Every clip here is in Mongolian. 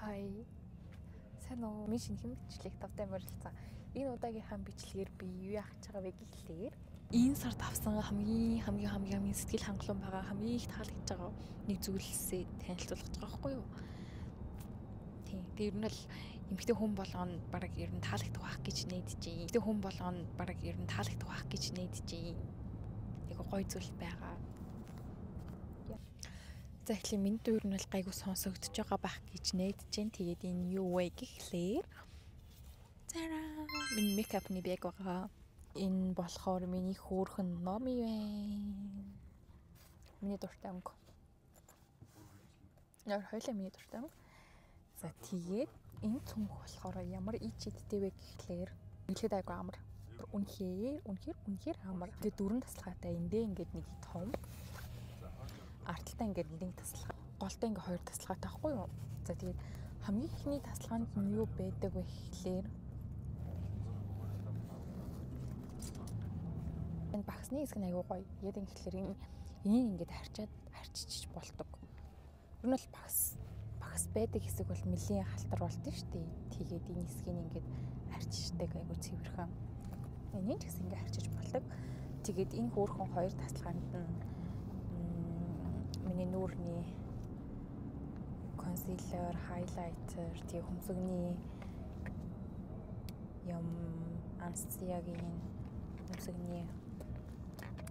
Хай. Сайн уу? Миний шинэхэн бичлэг тавтай морилцсан. Энэ удаагийнхаа бичлэгээр би юу яах гэж байгаа вэ гэхлээр энэ сард авсан хамгийн сэтгэл хангалуун байгаа хамгийн их таалагдж байгаа нэг зүйлсээ танилцуулах гэж байгаа байхгүй юу? Тийм. Тэр нь л эмэгтэй хүн болгоно баг ер нь таалагдах байх гэж найдаж байна. Эмэгтэй хүн болгоно баг ер нь таалагдах байх гэж найдаж байна. Нэг гоё зүйл байгаа. За эхлээ миний дүүр нь бол гайгүй сонсогдож байгаа байх гэж найдаж байна. Тэгээд энэ юу вэ гэхлээр зараа миний мейкапны бэг байгаа. Энэ болохоор миний хөөрхөн номи байна. Миний дуртай өнгө. Яг хоёлаа миний дуртай өнгө. За тэгээд энэ цүнх болохоор ямар ичэдтэй вэ гэхлээр илгээд айгүй амар. Үнэхээр амар. Тэгээд дөрөн таслахаатай эндээ ингээд нэг том артталтаа ингээд нэг таслах. Голтой ингээд хоёр таслахаатай байхгүй юу? За тэгээд хамгийн ихний таслаханд нь юу байдаг вэ гэхлээр энэ багсны хэсэг нь аягүй гоё. Яг ингэхлээр энийг ингээд харчиж болдог. Ер нь бол багс байдаг хэсэг бол нэлийн халтар болд нь шүү дээ. Тэгээд энэ хэсгийг ингээд харчиждаг аягүй цэвэрхэн. Энийг ч гэсэн ингээд харчиж болдог. Тэгээд энэ хөөрхөн хоёр таслаханд нь миний нүүрний консилер, хайлайтер, тэгээ хөмсгний юм Anastasia-гийн хөмсгний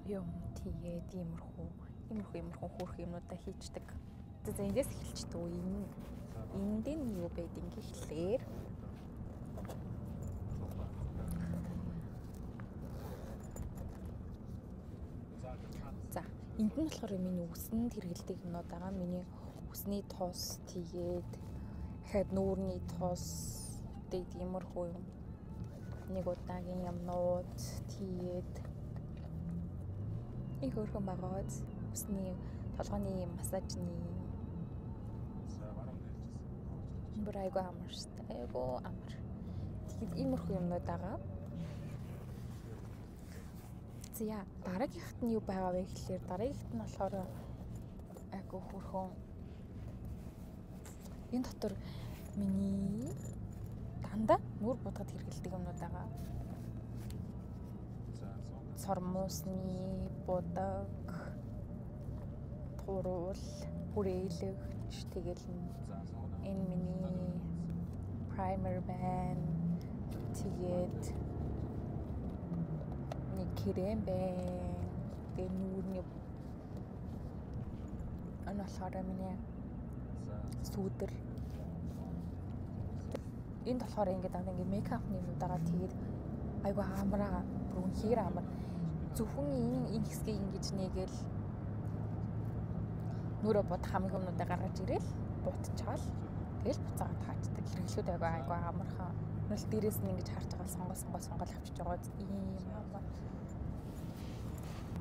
юм тэгээд иймэрхүү хөөрхөн юмнуудаа хийчдэг. За эндээс эхэлчихдэг. Энд нь юу байдгийг гэхлээр за энд нь болохоор миний үсэнд хэрэгэлдэг юмнууд байгаа. Миний үсний тус тэгээд дахиад нүүрний тус тэгээд иймэрхүү юм. Нэг удаагийн юмнууд тэгээд их хөрхөн байгаад үсний толгойн массажны айгүй амар шүү дээ. Айгүй амар. Тэгээд иймэрхүү юмнууд байгаа. За дараагийнхт нь юу байгаа вэ гэхлээр дараагийнхт нь болохоор айгүй хөрхөн энэ дотор миний дандаа нүур будгад хэрэгэлдэг юмнууд байгаа. Сормосны будаг, туруул, хүрээлэгч тэгэл энэ миний primer байна. Тэгээд нэг крем байна. Тэгээд нүүрний болохоор миний сүдэр. Энд болохоор ингээд мейкапны юмуд байгаа. Тэгээд айгүй амраа, бүр үнэхээр амар. Зөвхөн энэ хэсгийг ингэж нэгээл нүрэ бод хамгийн өмнөдөө гаргаж ирээл буутчаал. Тэгэл буцаагаад таачдаг. Хэрэглүүд айгүй амархан. Нүл дээрээс нь ингэж харж байгаа сонгол авчиж байгаа ийм амар.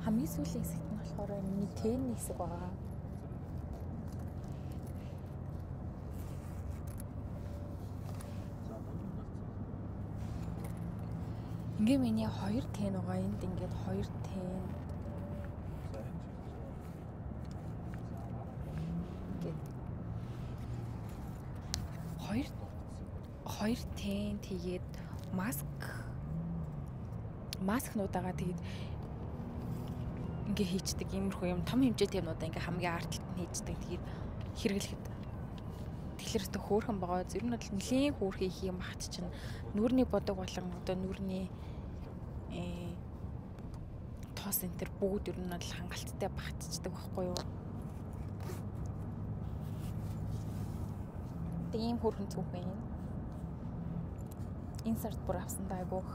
Хамгийн сүүлийн хэсэгт нь болохоор миний тэнний хэсэг байгаа. Ингээ миний 2 тэн байгаа. Энд ингээд 2 тэн. Ингээд 2 тэн тэгээд маскнууд байгаа. Тэгээд ингээ хийчдэг иймэрхүү юм том хэмжээтэй юмнуудаа ингээ хамгийн артталт нь хийчдэг. Тэгээд хэрэглэхэд тэгэхээр өстө хөөрхөн байгаа. Ер нь бол нэлийн хөөрхөн их юм багт чинь нүрний бодог болон одоо нүрний тоос энэ төр бүгд ер нь бол хангалттай багтчихдаг байхгүй юу? Тийм хөөрхөн цүнх байна. Энэ сард бүр авсандаа айгүйх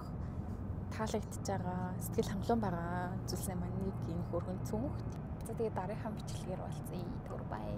таалагдж байгаа. Сэтгэл хангалуун байгаа зүйлс маань нэг энэ хөөрхөн цүнхт. За тэгээд дараагийн бичлэгээр болцъё. Түр бай.